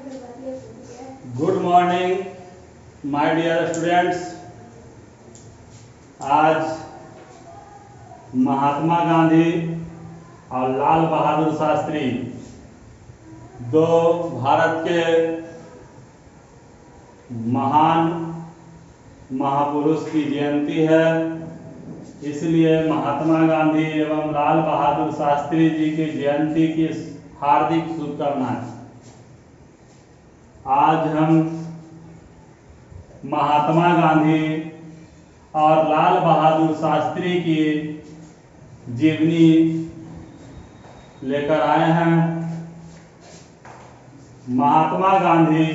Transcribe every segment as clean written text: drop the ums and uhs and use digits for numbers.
Good morning my dear students. आज महात्मा गांधी और लाल बहादुर शास्त्री दो भारत के महान महापुरुष की जयंती है, इसलिए महात्मा गांधी एवं लाल बहादुर शास्त्री जी की जयंती की हार्दिक शुभकामनाएं। आज हम महात्मा गांधी और लाल बहादुर शास्त्री की जीवनी लेकर आए हैं। महात्मा गांधी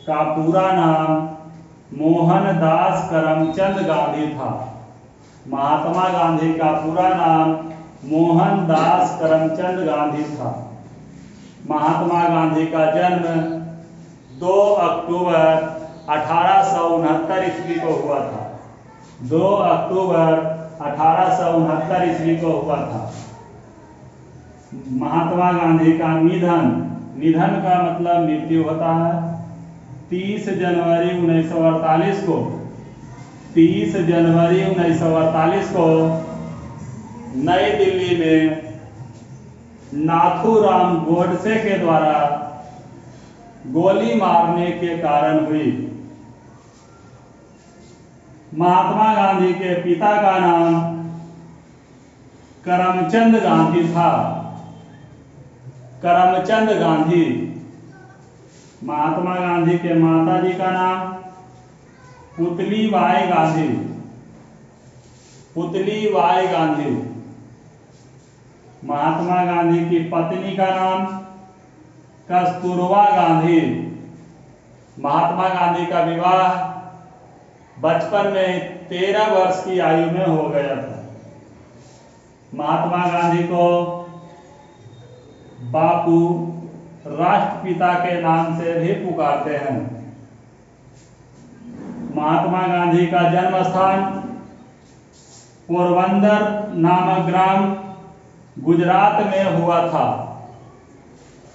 का पूरा नाम मोहनदास करमचंद गांधी था। महात्मा गांधी का पूरा नाम मोहनदास करमचंद गांधी था। महात्मा गांधी का जन्म 2 अक्टूबर 1869 ईस्वी को हुआ था। 2 अक्टूबर 1869 ईस्वी को हुआ था। महात्मा गांधी का निधन का मतलब मृत्यु होता है। 30 जनवरी 1948 को 30 जनवरी 1948 को नई दिल्ली में नाथूराम गोडसे के द्वारा गोली मारने के कारण हुई। महात्मा गांधी के पिता का नाम करमचंद गांधी था। करमचंद गांधी। महात्मा गांधी के माता जी का नाम पुतलीबाई गांधी। पुतलीबाई गांधी। महात्मा गांधी की पत्नी का नाम कस्तूरबा गांधी। महात्मा गांधी का विवाह बचपन में 13 वर्ष की आयु में हो गया था। महात्मा गांधी को बापू राष्ट्रपिता के नाम से भी पुकारते हैं। महात्मा गांधी का जन्म स्थान पोरबंदर नामक ग्राम गुजरात में हुआ था।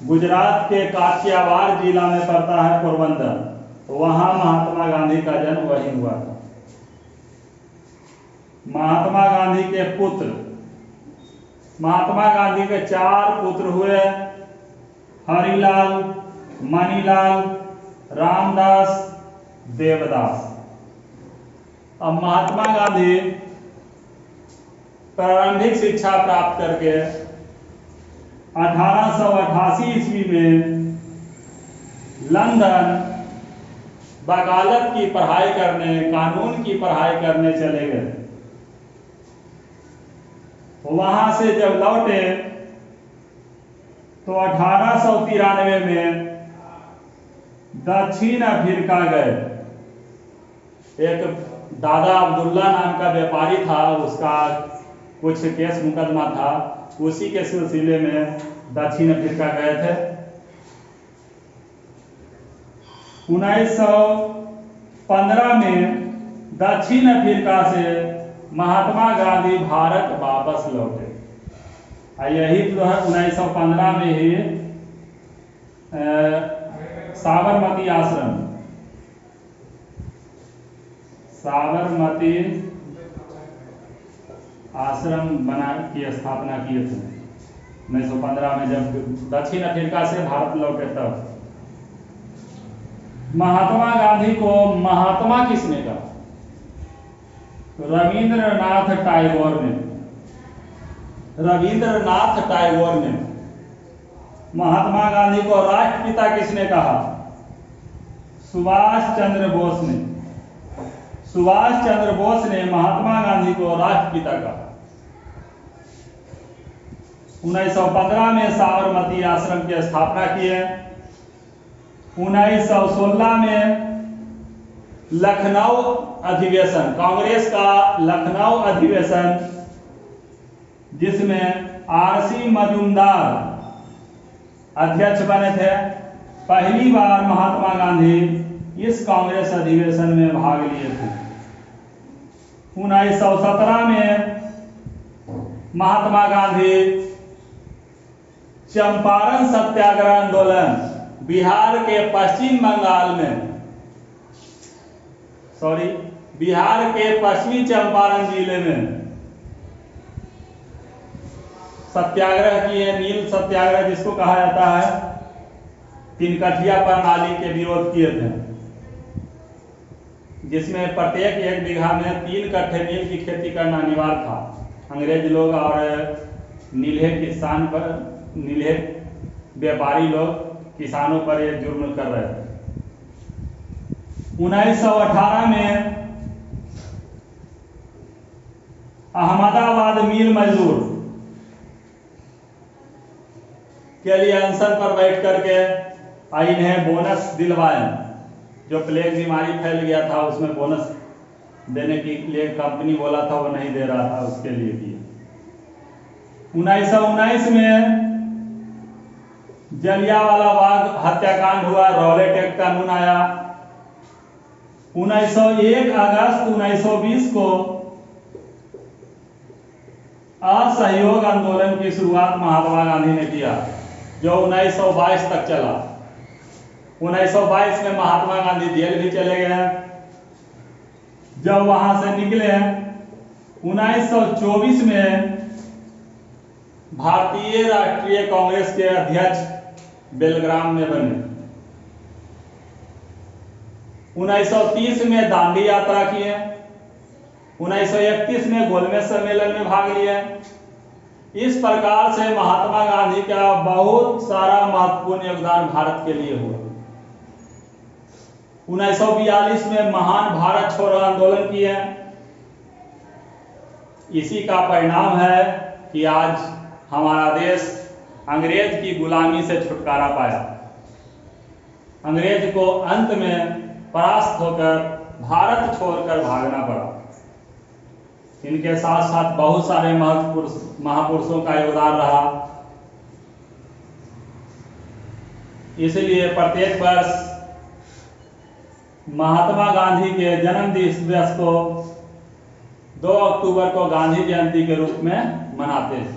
गुजरात के काठियावाड़ जिला में पड़ता है पोरबंदर, तो वहां महात्मा गांधी का जन्म वहीं हुआ था। महात्मा गांधी के पुत्र, महात्मा गांधी के 4 पुत्र हुए, हरिलाल, मणिलाल, रामदास, देवदास। अब महात्मा गांधी प्रारंभिक शिक्षा प्राप्त करके 1888 ईस्वी में लंदन वकालत की पढ़ाई करने, कानून की पढ़ाई करने चले गए। वहां से जब लौटे तो 1893 में दक्षिण अफ्रीका गए। एक दादा अब्दुल्ला नाम का व्यापारी था, उसका कुछ केस मुकदमा था, उसी के सिलसिले में दक्षिण अफ्रीका गए थे। 1915 में दक्षिण अफ्रीका से महात्मा गांधी भारत वापस लौटे। यही तो है 1915 में ही साबरमती आश्रम बना की स्थापना किए थे 1915 में, जब दक्षिण अफ्रीका से भारत लौटे तब। महात्मा गांधी को महात्मा किसने कहा? रविंद्रनाथ टैगोर ने। महात्मा गांधी को राष्ट्रपिता किसने कहा? सुभाष चंद्र बोस ने। सुभाष चंद्र बोस ने महात्मा गांधी को राष्ट्रपिता कहा। 1915 में साबरमती आश्रम की स्थापना की है। 1916 में लखनऊ अधिवेशन, कांग्रेस का लखनऊ अधिवेशन, जिसमें आरसी मजूमदार अध्यक्ष बने थे। पहली बार महात्मा गांधी इस कांग्रेस अधिवेशन में भाग लिए थे। 1917 में महात्मा गांधी चंपारण सत्याग्रह आंदोलन बिहार के पश्चिम बंगाल में बिहार के पश्चिमी चंपारण जिले में सत्याग्रह किए। नील सत्याग्रह जिसको कहा जाता है, तिनकठिया प्रणाली के विरोध किए थे, जिसमें प्रत्येक 1 बीघा में 3 कट्ठे नील की खेती करना अनिवार्य था। अंग्रेज लोग और नीले व्यापारी लोग किसानों पर यह जुर्म कर रहे थे। 1918 में अहमदाबाद मिल मजदूर के लिए अनशन पर बैठ करके इन्हें बोनस दिलवाए। जो प्लेग बीमारी फैल गया था उसमें बोनस देने के लिए कंपनी बोला था, वो नहीं दे रहा था, उसके लिए दिया। 1919 में जलियांवाला बाग हत्याकांड हुआ, रॉलेट एक्ट कानून आया। 1 अगस्त 1920 को असहयोग आंदोलन की शुरुआत महात्मा गांधी ने किया, जो 1922 तक चला। 1922 में महात्मा गांधी जेल भी चले गए। जब वहां से निकले 1924 में भारतीय राष्ट्रीय कांग्रेस के अध्यक्ष बेलग्राम में बने। 1930 में दांडी यात्रा किए। 1931 में गोलमेज सम्मेलन में भाग लिए। इस प्रकार से महात्मा गांधी का बहुत सारा महत्वपूर्ण योगदान भारत के लिए हुआ। 1942 में महान भारत छोड़ो आंदोलन किए। इसी का परिणाम है कि आज हमारा देश अंग्रेज की गुलामी से छुटकारा पाया। अंग्रेज को अंत में परास्त होकर भारत छोड़कर भागना पड़ा। इनके साथ साथ बहुत सारे महापुरुषों का योगदान रहा। इसलिए प्रत्येक वर्ष महात्मा गांधी के जन्म दिवस को 2 अक्टूबर को गांधी जयंती के रूप में मनाते हैं।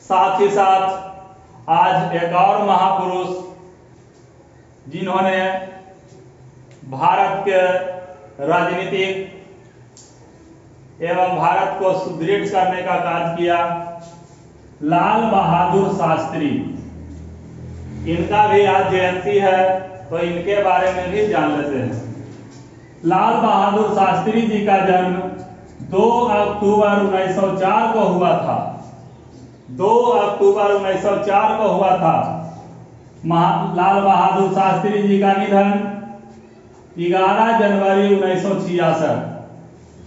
साथ ही साथ आज एक और महापुरुष जिन्होंने भारत के राजनीतिक एवं भारत को सुदृढ़ करने का कार्य किया, लाल बहादुर शास्त्री। इनका भी आज जयंती है, तो इनके बारे में भी जान लेते हैं। लाल बहादुर शास्त्री जी का जन्म 2 अक्टूबर 1904 को हुआ था। 2 अक्टूबर 1904 को हुआ था। लाल बहादुर शास्त्री जी का निधन 11 जनवरी 1966।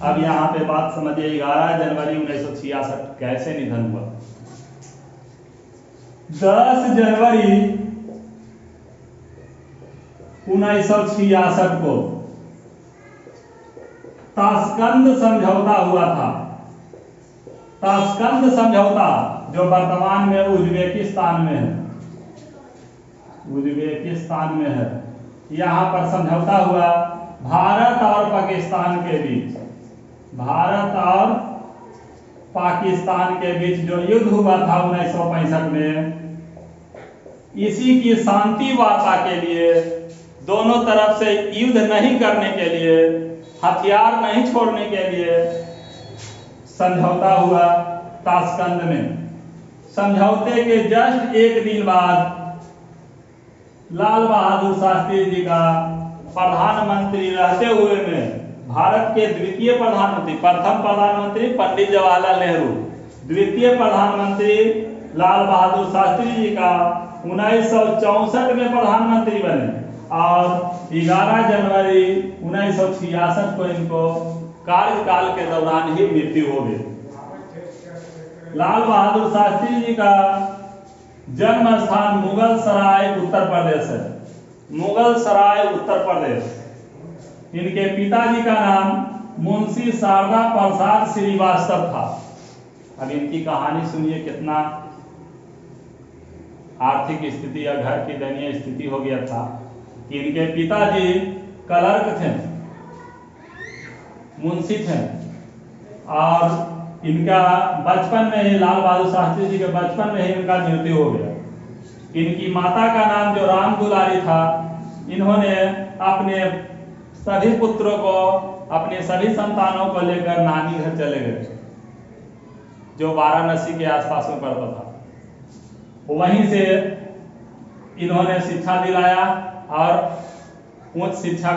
अब यहाँ पे बात समझिए, 11 जनवरी 1966 कैसे निधन हुआ। 10 जनवरी 1966 को ताशकंद समझौता हुआ था। ताशकंद समझौता जो वर्तमान में उज्बेकिस्तान में है, यहाँ पर समझौता हुआ भारत और पाकिस्तान के बीच। भारत और पाकिस्तान के बीच जो युद्ध हुआ था 1965 में, इसी की शांति वार्ता के लिए, दोनों तरफ से युद्ध नहीं करने के लिए, हथियार नहीं छोड़ने के लिए समझौता हुआ ताशकंद में। समझौते के जस्ट 1 दिन बाद लाल बहादुर शास्त्री जी का प्रधानमंत्री रहते हुए में भारत के द्वितीय प्रधानमंत्री, प्रथम प्रधानमंत्री पंडित जवाहरलाल नेहरू, द्वितीय प्रधानमंत्री लाल बहादुर शास्त्री जी का 1964 में प्रधानमंत्री बने और 11 जनवरी 1966 को इनको कार्यकाल के दौरान ही मृत्यु हो गई। लाल बहादुर शास्त्री जी का जन्म स्थान मुगल सराय उत्तर प्रदेश है। मुगल सराय उत्तर प्रदेश। इनके पिताजी का नाम मुंशी शारदा प्रसाद श्रीवास्तव था। अब इनकी कहानी सुनिए, कितना आर्थिक स्थिति या घर की दयनीय स्थिति हो गया था कि इनके पिताजी क्लर्क थे, मुंशी थे, और इनका बचपन में ही, लाल बहादुर शास्त्री जी के बचपन में ही इनका मृत्यु हो गया। इनकी माता का नाम जो राम दुलारी था, इन्होंने अपने सभी पुत्रों को, अपने सभी संतानों को लेकर नानी घर चले गए, जो वाराणसी के आसपास में पड़ता था। वहीं से इन्होंने शिक्षा दिलाया और उच्च शिक्षा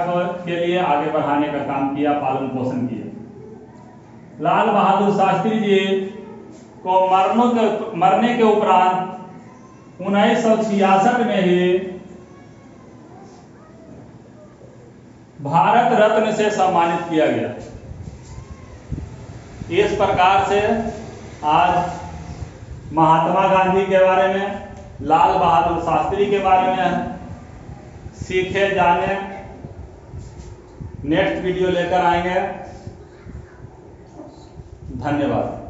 के लिए आगे बढ़ाने का काम किया, पालन पोषण किया। लाल बहादुर शास्त्री जी को मरने के उपरांत 1966 में ही भारत रत्न से सम्मानित किया गया। इस प्रकार से आज महात्मा गांधी के बारे में, लाल बहादुर शास्त्री के बारे में सीखे जाने नेक्स्ट वीडियो लेकर आएंगे। धन्यवाद।